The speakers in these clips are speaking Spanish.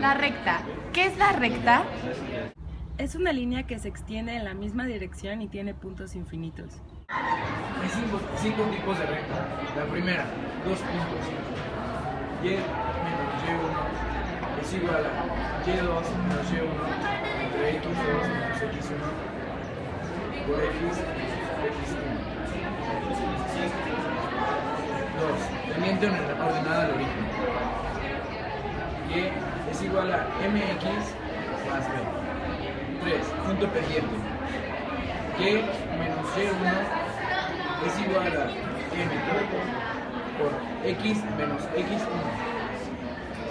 La recta. ¿Qué es la recta? Es una línea que se extiende en la misma dirección y tiene puntos infinitos. Hay cinco tipos de recta. La primera, 2 puntos. Y menos y1 es igual a y2 menos y1 entre x2 menos x1 por x1. 2. Teniente en la coordenada al origen. Y es igual a mx más b. 3. Punto pendiente. Y menos y1 es igual a m por x menos x1.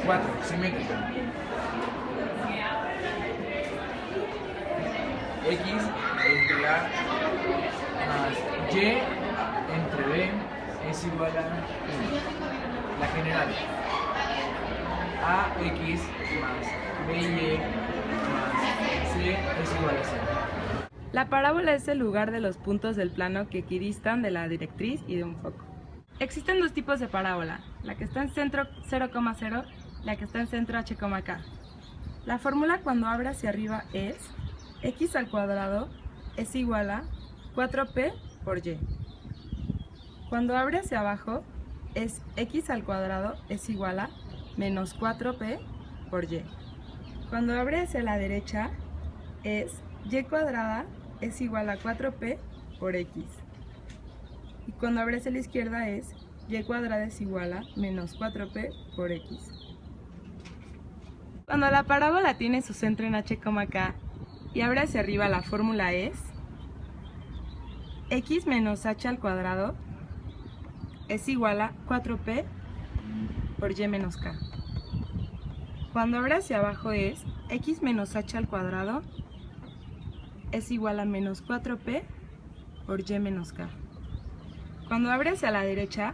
4. Simétrica. X entre a más y entre b es igual a 1. La general. AX más BY más C es igual a 0. La parábola es el lugar de los puntos del plano que equidistan de la directriz y de un foco. Existen dos tipos de parábola, la que está en centro 0,0 y la que está en centro h,k. La fórmula cuando abre hacia arriba es x al cuadrado es igual a 4p por y. Cuando abre hacia abajo es x al cuadrado es igual a menos 4p por y. Cuando abre hacia la derecha es y cuadrada es igual a 4p por x. Y cuando abre hacia la izquierda es y cuadrada es igual a menos 4p por x. Cuando la parábola tiene su centro en h,k y abre hacia arriba, la fórmula es x menos h al cuadrado es igual a 4p por y menos k. Cuando abre hacia abajo es x menos h al cuadrado es igual a menos 4p por y menos k. Cuando abre hacia la derecha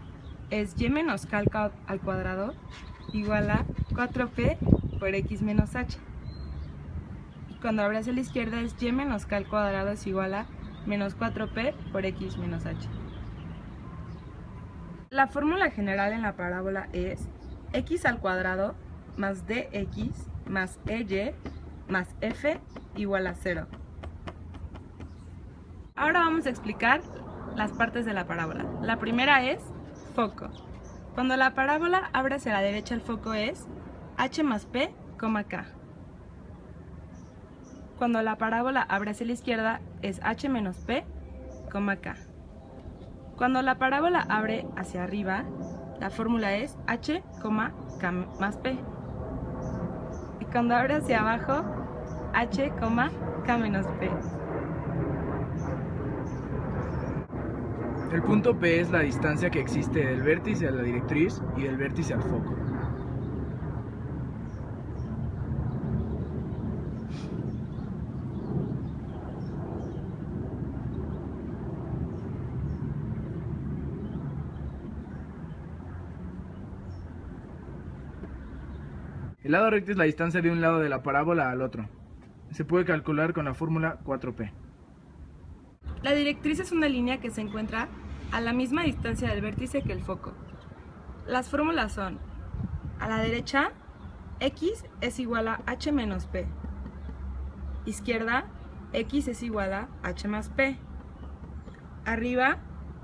es y menos k al cuadrado igual a 4p por x menos h. Y cuando abre hacia la izquierda es y menos k al cuadrado es igual a menos 4p por x menos h. La fórmula general en la parábola es x al cuadrado más dx más ey más f igual a 0. Ahora vamos a explicar las partes de la parábola. La primera es foco. Cuando la parábola abre hacia la derecha, el foco es h más p, k. Cuando la parábola abre hacia la izquierda es h menos p, k. Cuando la parábola abre hacia arriba, la fórmula es h, k más p. Y cuando abre hacia abajo, h, k menos p. El punto P es la distancia que existe del vértice a la directriz y del vértice al foco. El lado recto es la distancia de un lado de la parábola al otro. Se puede calcular con la fórmula 4p. La directriz es una línea que se encuentra a la misma distancia del vértice que el foco. Las fórmulas son: a la derecha, x es igual a h menos p. Izquierda, x es igual a h más p. Arriba,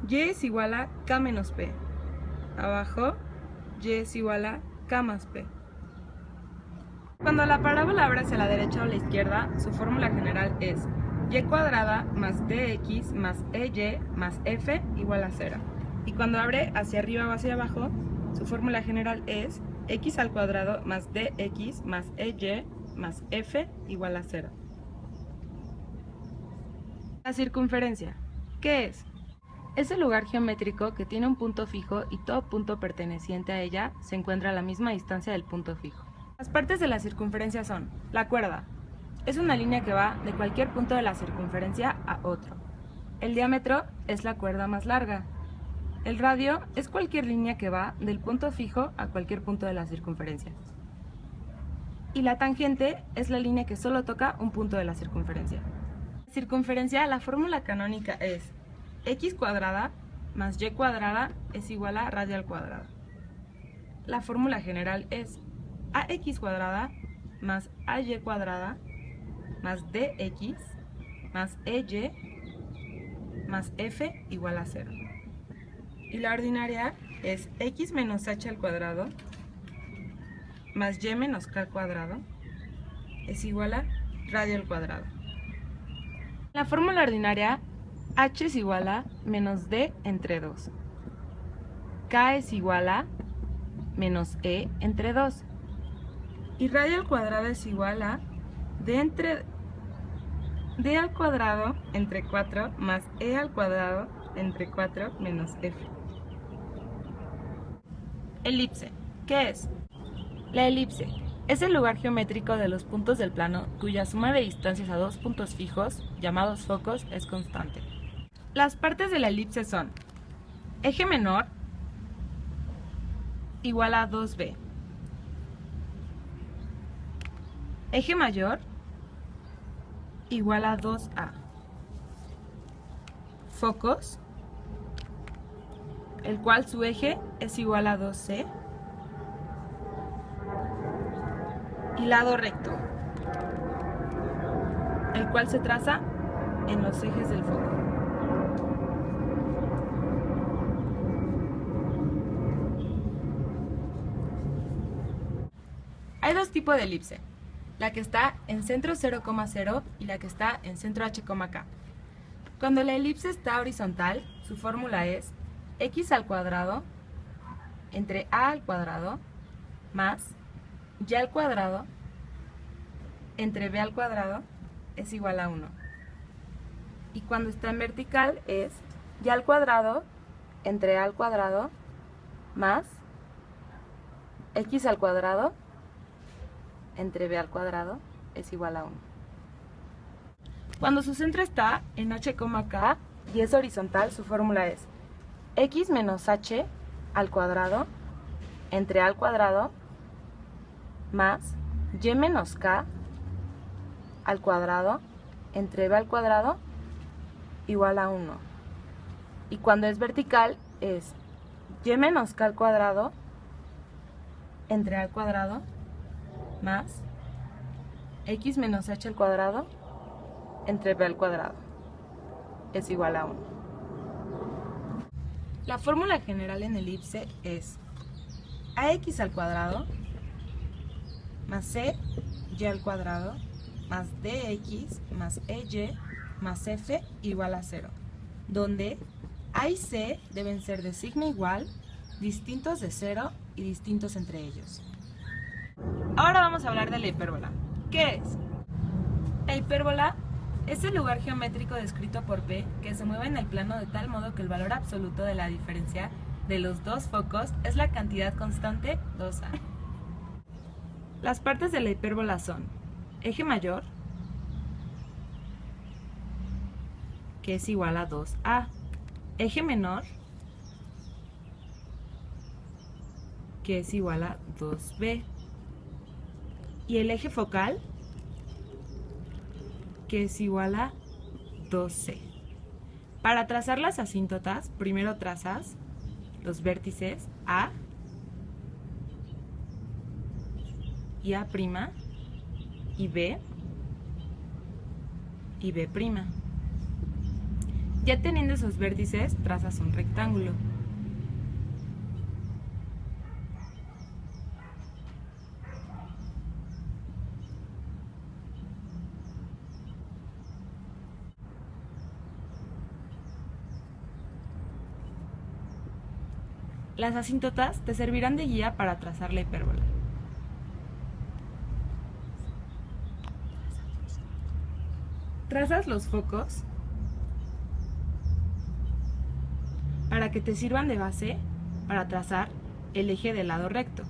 y es igual a k menos p. Abajo, y es igual a k más p. Cuando la parábola abre hacia la derecha o la izquierda, su fórmula general es y cuadrada más dx más ey más f igual a 0. Y cuando abre hacia arriba o hacia abajo, su fórmula general es x al cuadrado más dx más ey más f igual a 0. La circunferencia, ¿qué es? Es el lugar geométrico que tiene un punto fijo y todo punto perteneciente a ella se encuentra a la misma distancia del punto fijo. Las partes de la circunferencia son: la cuerda. Es una línea que va de cualquier punto de la circunferencia a otro. El diámetro es la cuerda más larga. El radio es cualquier línea que va del punto fijo a cualquier punto de la circunferencia. Y la tangente es la línea que solo toca un punto de la circunferencia. La circunferencia, la fórmula canónica es x cuadrada más y cuadrada es igual a radio al cuadrado. La fórmula general es ax cuadrada más AY cuadrada más DX más EY más F igual a 0. Y la ordinaria es X menos H al cuadrado más Y menos K al cuadrado es igual a radio al cuadrado. En la fórmula ordinaria, H es igual a menos D entre 2. K es igual a menos E entre 2. Y radio al cuadrado es igual a D al cuadrado entre 4 más E al cuadrado entre 4 menos F. Elipse. ¿Qué es? La elipse es el lugar geométrico de los puntos del plano cuya suma de distancias a dos puntos fijos, llamados focos, es constante. Las partes de la elipse son eje menor igual a 2b, eje mayor igual a 2a, focos, el cual su eje es igual a 2c, y lado recto, el cual se traza en los ejes del foco. Hay dos tipos de elipse, la que está en centro 0,0 y la que está en centro h,k. Cuando la elipse está horizontal, su fórmula es x al cuadrado entre a al cuadrado más y al cuadrado entre b al cuadrado es igual a 1. Y cuando está en vertical es y al cuadrado entre a al cuadrado más x al cuadrado entre b al cuadrado es igual a 1. Cuando su centro está en h,k y es horizontal, su fórmula es x menos h al cuadrado entre a al cuadrado más y menos k al cuadrado entre b al cuadrado igual a 1. Y cuando es vertical es y menos k al cuadrado entre a al cuadrado más x menos h al cuadrado entre b al cuadrado es igual a 1. La fórmula general en elipse es ax al cuadrado más c y al cuadrado más dx más ey más f igual a 0, donde a y c deben ser de signo igual, distintos de 0 y distintos entre ellos. Ahora vamos a hablar de la hipérbola. ¿Qué es? La hipérbola es el lugar geométrico descrito por P que se mueve en el plano de tal modo que el valor absoluto de la diferencia de los dos focos es la cantidad constante 2a. Las partes de la hipérbola son eje mayor, que es igual a 2a, eje menor, que es igual a 2b, y el eje focal, que es igual a 2c. Para trazar las asíntotas, primero trazas los vértices A y A' y B y B'. Ya teniendo esos vértices, trazas un rectángulo. Las asíntotas te servirán de guía para trazar la hipérbola. Trazas los focos para que te sirvan de base para trazar el eje del lado recto.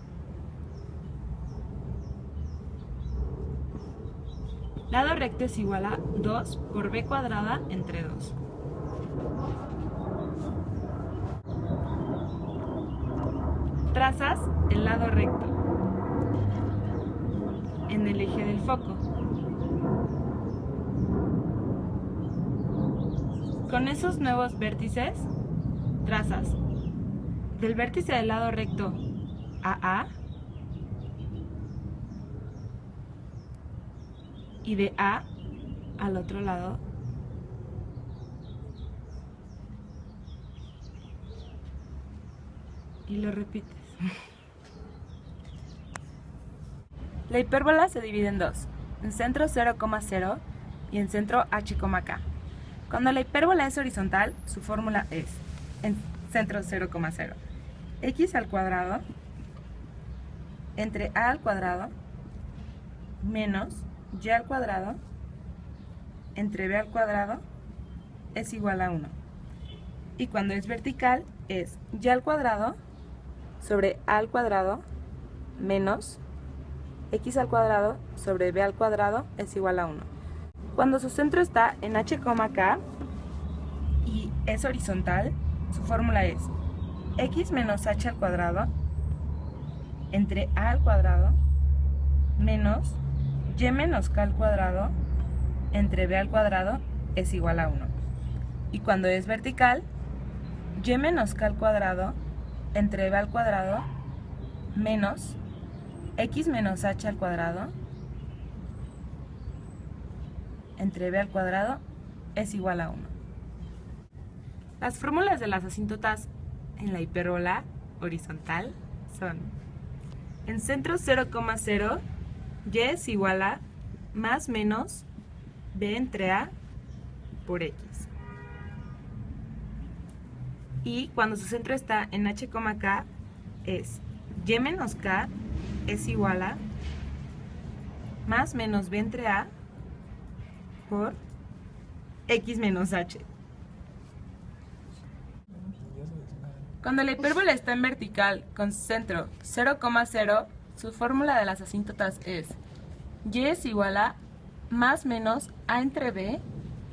Lado recto es igual a 2 por b cuadrada entre 2. Trazas el lado recto en el eje del foco. Con esos nuevos vértices, trazas del vértice del lado recto AA y de A al otro lado y lo repites. La hipérbola se divide en dos, en centro 0,0 y en centro h,k. Cuando la hipérbola es horizontal, su fórmula es en centro 0,0 x al cuadrado entre a al cuadrado menos y al cuadrado entre b al cuadrado es igual a 1. Y cuando es vertical es y al cuadrado sobre a al cuadrado menos x al cuadrado sobre b al cuadrado es igual a 1. Cuando su centro está en h,k y es horizontal, su fórmula es x menos h al cuadrado entre a al cuadrado menos y menos k al cuadrado entre b al cuadrado es igual a 1. Y cuando es vertical, y menos k al cuadrado entre b al cuadrado menos x menos h al cuadrado entre b al cuadrado es igual a 1. Las fórmulas de las asíntotas en la hipérbola horizontal son: en centro 0,0 y es igual a más menos b entre a por x. Y cuando su centro está en h,k es y menos k es igual a más menos b entre a por x menos h. Cuando la hipérbola está en vertical con centro 0,0, su fórmula de las asíntotas es y es igual a más menos a entre b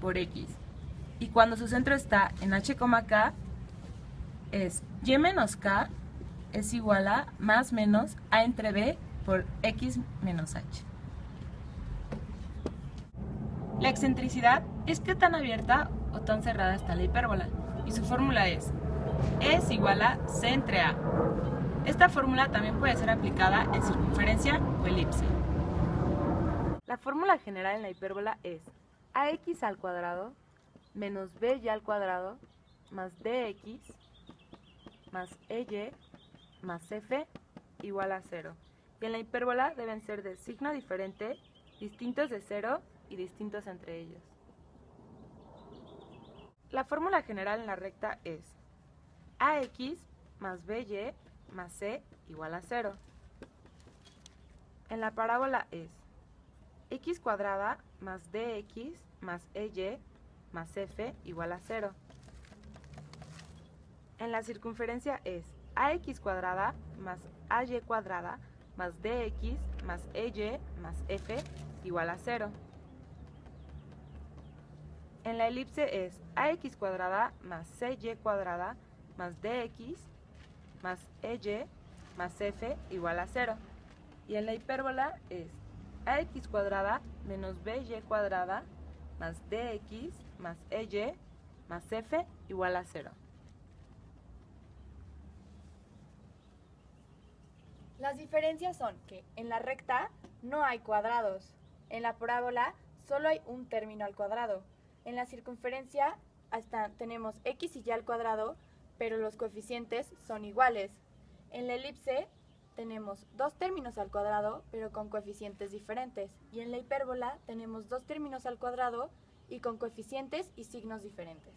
por x. Y cuando su centro está en h,k es y menos k es igual a más menos a entre b por x menos h. La excentricidad es qué tan abierta o tan cerrada está la hipérbola, y su fórmula es igual a c entre a. Esta fórmula también puede ser aplicada en circunferencia o elipse. La fórmula general en la hipérbola es ax al cuadrado menos by al cuadrado más dx más ey más f igual a 0. Y en la hipérbola deben ser de signo diferente, distintos de 0 y distintos entre ellos. La fórmula general en la recta es ax más by más c igual a 0. En la parábola es x cuadrada más dx más ey más f igual a 0. En la circunferencia es ax cuadrada más ay cuadrada más dx más ey más f igual a 0. En la elipse es ax cuadrada más cy cuadrada más dx más ey más f igual a 0. Y en la hipérbola es ax cuadrada menos by cuadrada más dx más ey más f igual a 0. Las diferencias son que en la recta no hay cuadrados, en la parábola solo hay un término al cuadrado, en la circunferencia tenemos x y y al cuadrado, pero los coeficientes son iguales. En la elipse tenemos dos términos al cuadrado, pero con coeficientes diferentes. Y en la hipérbola tenemos dos términos al cuadrado y con coeficientes y signos diferentes.